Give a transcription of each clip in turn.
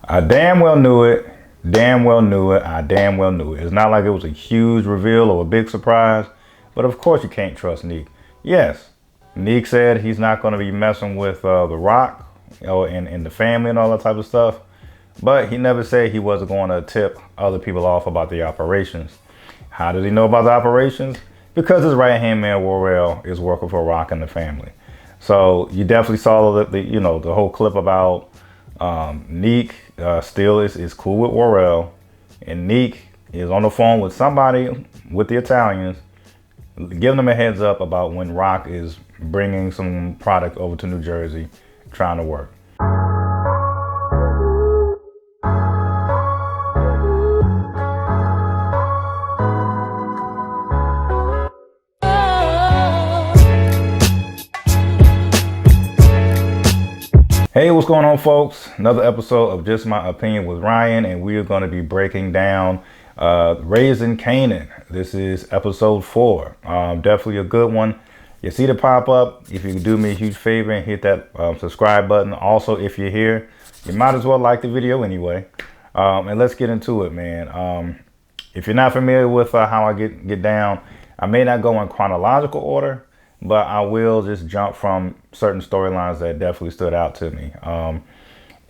I damn well knew it. Damn well knew it. I damn well knew it. It's not like it was a huge reveal or a big surprise, but of course you can't trust Neek. Yes, Neek said he's not going to be messing with The Rock, and the family and all that type of stuff. But he never said he wasn't going to tip other people off about the operations. How does he know about the operations? Because his right hand man Worrell is working for Rock and the family. So you definitely saw the whole clip about Neek still is cool with Worrell, and Neek is on the phone with somebody with the Italians, giving them a heads up about when Rock is bringing some product over to New Jersey, trying to work. Hey, what's going on, folks? Another episode of Just My Opinion with Ryan, and we are going to be breaking down Raising Kanan. This is episode 4. Definitely a good one. You see the pop up. If you could do me a huge favor and hit that subscribe button. Also, if you're here, you might as well like the video anyway. And let's get into it, man. If you're not familiar with how I get down, I may not go in chronological order, but I will just jump from certain storylines that definitely stood out to me.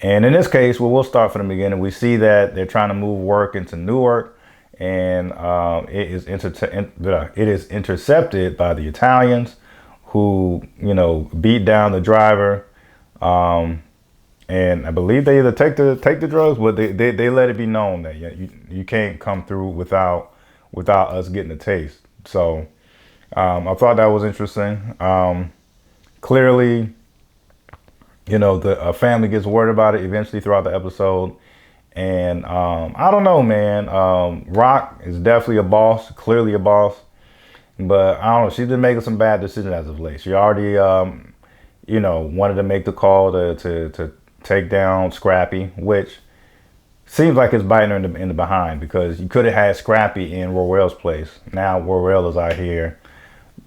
And in this case, we'll start from the beginning. We see that they're trying to move work into Newark, and it is intercepted by the Italians, who beat down the driver. And I believe they either take the drugs, but they let it be known that you can't come through without us getting a taste. So I thought that was interesting. Clearly, the family gets worried about it eventually throughout the episode. And I don't know, man. Rock is definitely a boss, clearly a boss. But I don't know, she's been making some bad decisions as of late. She already, wanted to make the call to take down Scrappy, which seems like it's biting her in the behind, because you could have had Scrappy in Worrell's place. Now Worrell is out here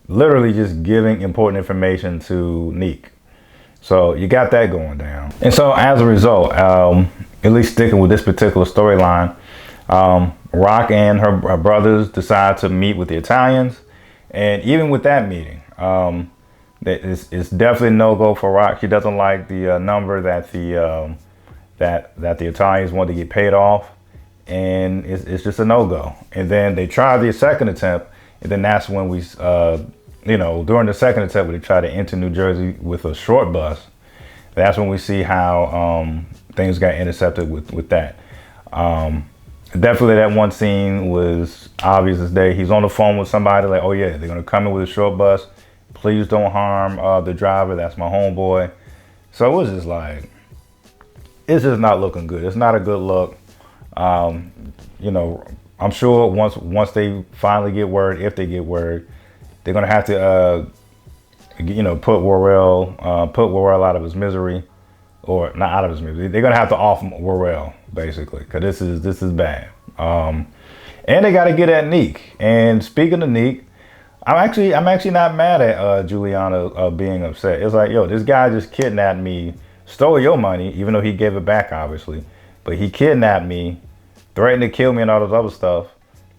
literally just giving important information to Neek. So you got that going down. And so as a result, at least sticking with this particular storyline, Rock and her brothers decide to meet with the Italians. And even with that meeting, it's definitely no go for Rock. She doesn't like the number that the Italians want to get paid off, and it's just a no go. And then they try the second attempt, and then that's when we, during the second attempt, when they try to enter New Jersey with a short bus, that's when we see how things got intercepted with that. Definitely that one scene was obvious as day. He's on the phone with somebody like, oh yeah, they're going to come in with a short bus. Please don't harm the driver. That's my homeboy. So it was just like, it's just not looking good. It's not a good look. I'm sure once they finally get word, if they get word, they're going to have to, put Worrell out of his misery, or not out of his misery. They're going to have to off Worrell, basically, because this is bad. And they got to get at Neek. And speaking of Neek, I'm actually not mad at Juliana being upset. It's like, yo, this guy just kidnapped me, stole your money, even though he gave it back, obviously. But he kidnapped me, threatened to kill me and all this other stuff.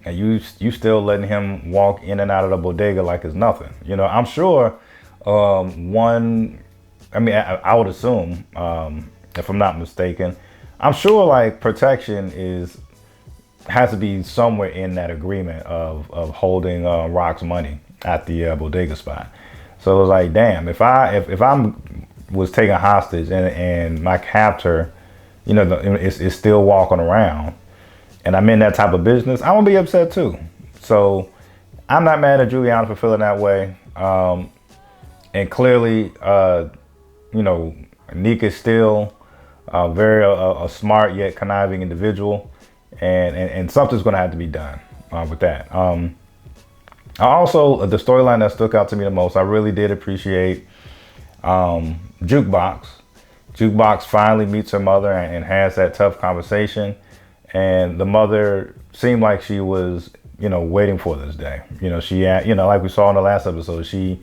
And you still letting him walk in and out of the bodega like it's nothing. I'm sure I would assume, if I'm not mistaken, I'm sure like protection has to be somewhere in that agreement of holding Rock's money at the bodega spot. So it was like, damn, if I was taken hostage and my captor, is still walking around, and I'm in that type of business, I'm gonna be upset too. So I'm not mad at Juliana for feeling that way. And clearly, Neek is still very a smart yet conniving individual, and something's gonna have to be done with that. Also, the storyline that stuck out to me the most, I really did appreciate Jukebox. Jukebox finally meets her mother and has that tough conversation. And the mother seemed like she was, waiting for this day. She, like we saw in the last episode, she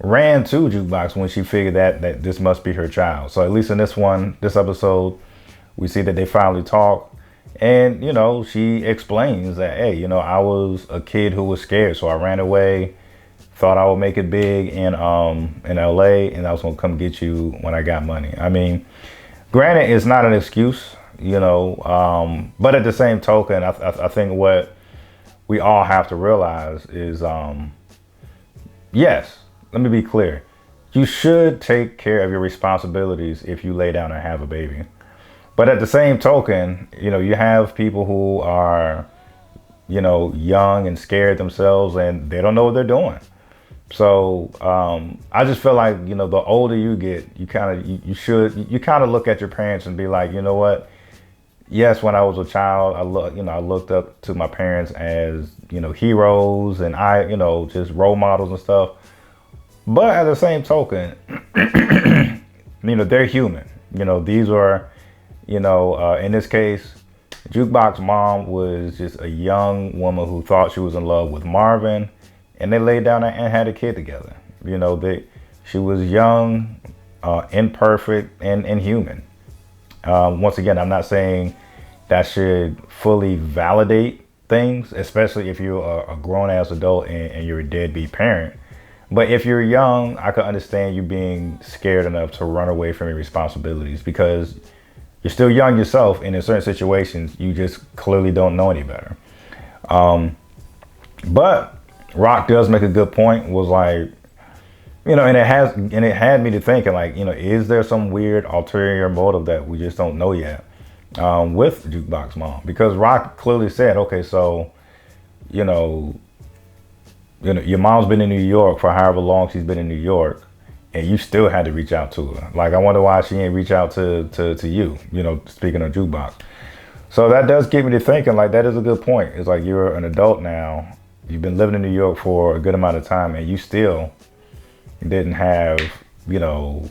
ran to Jukebox when she figured that this must be her child. So at least in this episode, We see that they finally talk. And, she explains that, hey, I was a kid who was scared. So I ran away, thought I would make it big in LA, and I was going to come get you when I got money. I mean, granted, it's not an excuse, but at the same token, I think what we all have to realize is, yes, let me be clear. You should take care of your responsibilities if you lay down and have a baby. But at the same token, you have people who are, young and scared themselves and they don't know what they're doing. So I just feel like, the older you get, you kind of look at your parents and be like, you know what? Yes, when I was a child, I looked up to my parents as, heroes and just role models and stuff. But at the same token, they're human. These are, in this case, Jukebox mom was just a young woman who thought she was in love with Marvin, and they laid down and had a kid together. She was young, imperfect, and human. Once again, I'm not saying that should fully validate things, especially if you're a grown-ass adult and you're a deadbeat parent. But if you're young, I could understand you being scared enough to run away from your responsibilities because you're still young yourself, and in certain situations, you just clearly don't know any better. But Rock does make a good point, was like, and it had me to thinking, like, is there some weird ulterior motive that we just don't know yet with Jukebox mom? Because Rock clearly said, okay, so, your mom's been in New York for however long she's been in New York, and you still had to reach out to her. Like, I wonder why she ain't reach out to you, speaking of Jukebox. So that does get me to thinking, like, that is a good point. It's like, you're an adult now. You've been living in New York for a good amount of time, and you still didn't have, the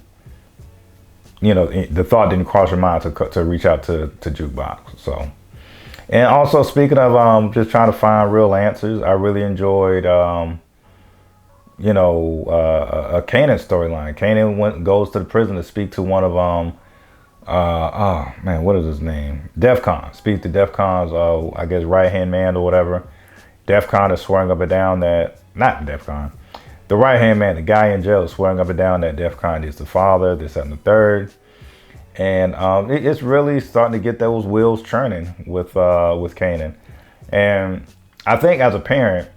thought didn't cross your mind to reach out to Jukebox. So, and also speaking of just trying to find real answers, I really enjoyed, Kanan's storyline. Kanan goes to the prison to speak to one of what is his name? DEFCON. Speak to DEFCON's, I guess, right-hand man or whatever. DEFCON is swearing up and down that, not DEFCON, the right-hand man, the guy in jail, is swearing up and down that DEFCON is the father, this, that, and the third. And it's really starting to get those wheels churning with Kanan. And I think as a parent,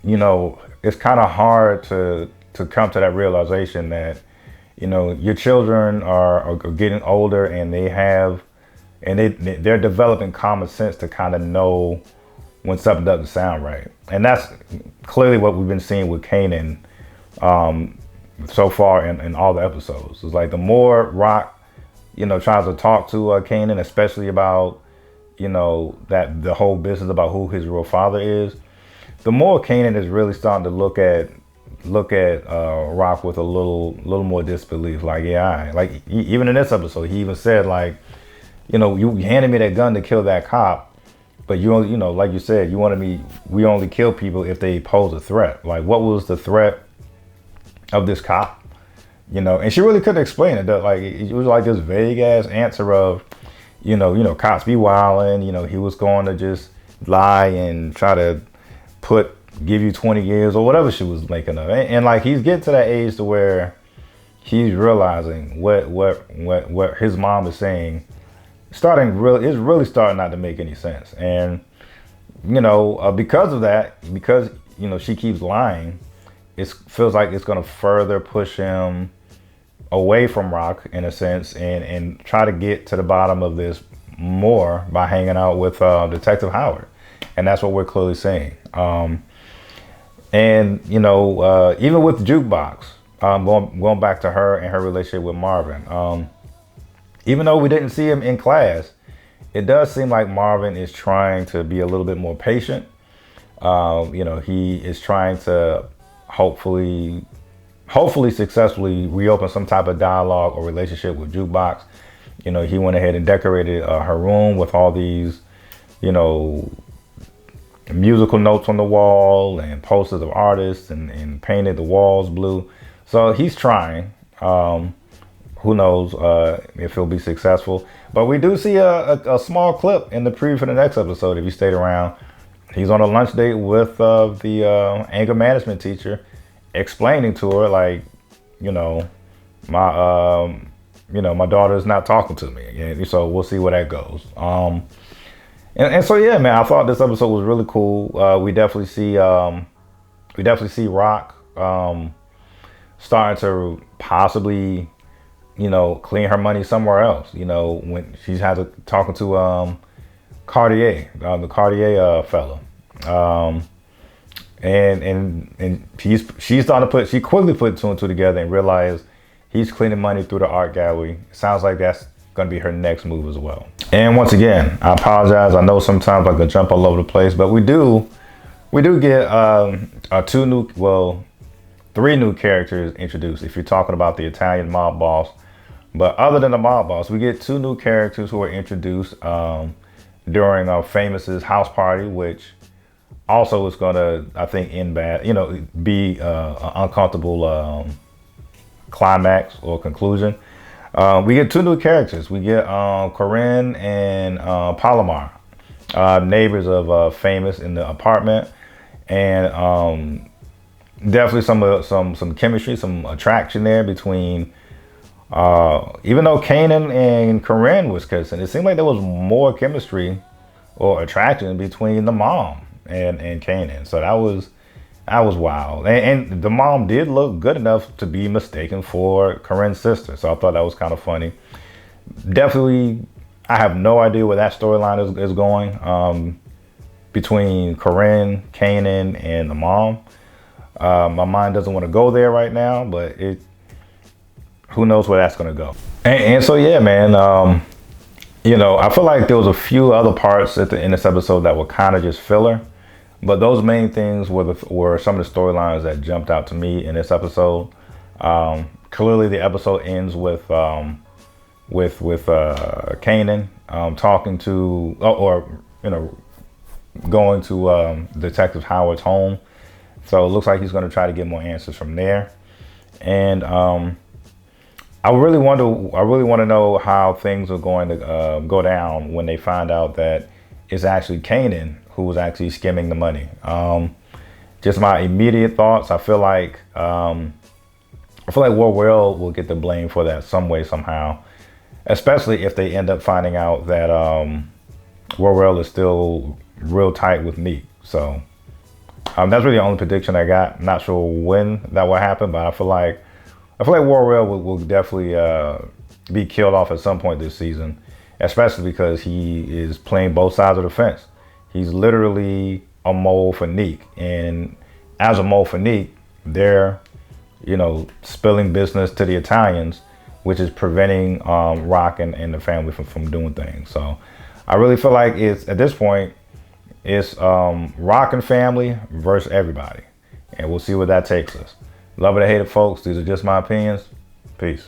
it's kind of hard to come to that realization that, your children are getting older and they're developing common sense to kind of know when something doesn't sound right. And that's clearly what we've been seeing with Kanan so far in all the episodes. It's like the more Rock, tries to talk to Kanan, especially about, that the whole business about who his real father is, the more Kanan is really starting to look at Rock with a little more disbelief. Like, yeah, like even in this episode, he even said, like, you handed me that gun to kill that cop, but like you said, we only kill people if they pose a threat. Like, what was the threat of this cop? And she really couldn't explain it. Like, it was like this vague ass answer of, cops be wilding. He was going to just lie and try to give you 20 years or whatever she was making of. And like, he's getting to that age to where he's realizing what his mom is saying. It's really starting not to make any sense. And because of that, because she keeps lying, it feels like it's going to further push him away from Rock in a sense, and try to get to the bottom of this more by hanging out with Detective Howard. And that's what we're clearly seeing. Even with Jukebox, going back to her and her relationship with Marvin, even though we didn't see him in class, it does seem like Marvin is trying to be a little bit more patient. He is trying to hopefully successfully reopen some type of dialogue or relationship with Jukebox. He went ahead and decorated her room with all these, musical notes on the wall and posters of artists and painted the walls blue. So he's trying. Who knows if he'll be successful. But we do see a small clip in the preview for the next episode. If you stayed around, he's on a lunch date with the anger management teacher, explaining to her like, you know, my daughter is not talking to me, and so we'll see where that goes. And so yeah, man, I thought this episode was really cool. We definitely see Rock starting to possibly, you know, clean her money somewhere else. You know, when she's had to talking to Cartier, the Cartier fella, and she's starting to she quickly put two and two together and realized he's cleaning money through the art gallery. Sounds like that's going to be her next move as well. And once again, I apologize. I know sometimes I can jump all over the place, but we do get three new characters introduced. If you're talking about the Italian mob boss, but other than the mob boss, we get two new characters who are introduced during Famous's house party, which also is going to, I think, end bad. You know, be an uncomfortable climax or conclusion. We get two new characters. We get Corinne and Palomar, neighbors of Famous in the apartment, and definitely some chemistry, some attraction there between. Even though Kanan and Corinne was kissing, it seemed like there was more chemistry or attraction between the mom and Kanan. So that was wild. And the mom did look good enough to be mistaken for Corinne's sister. So I thought that was kind of funny. Definitely, I have no idea where that storyline is going between Corinne, Kanan, and the mom. My mind doesn't want to go there right now, but who knows where that's going to go. And so, yeah, man, you know, I feel like there was a few other parts in this episode that were kind of just filler. But those main things were some of the storylines that jumped out to me in this episode. Clearly, the episode ends with Kanan talking to, going to Detective Howard's home. So it looks like he's going to try to get more answers from there. And I really want to know how things are going to go down when they find out that it's actually Kanan who was actually skimming the money. Just my immediate thoughts. I feel like Warwell will get the blame for that some way, somehow, especially if they end up finding out that Warwell is still real tight with Meek. So that's really the only prediction I got. I'm not sure when that will happen, but I feel like Warwell will definitely be killed off at some point this season, especially because he is playing both sides of the fence. He's literally a mole for Neek, and as a mole for Neek, they're, you know, spilling business to the Italians, which is preventing Rock and the family from doing things. So I really feel like at this point, it's Rock and family versus everybody, and we'll see where that takes us. Love it or hate it, folks. These are just my opinions. Peace.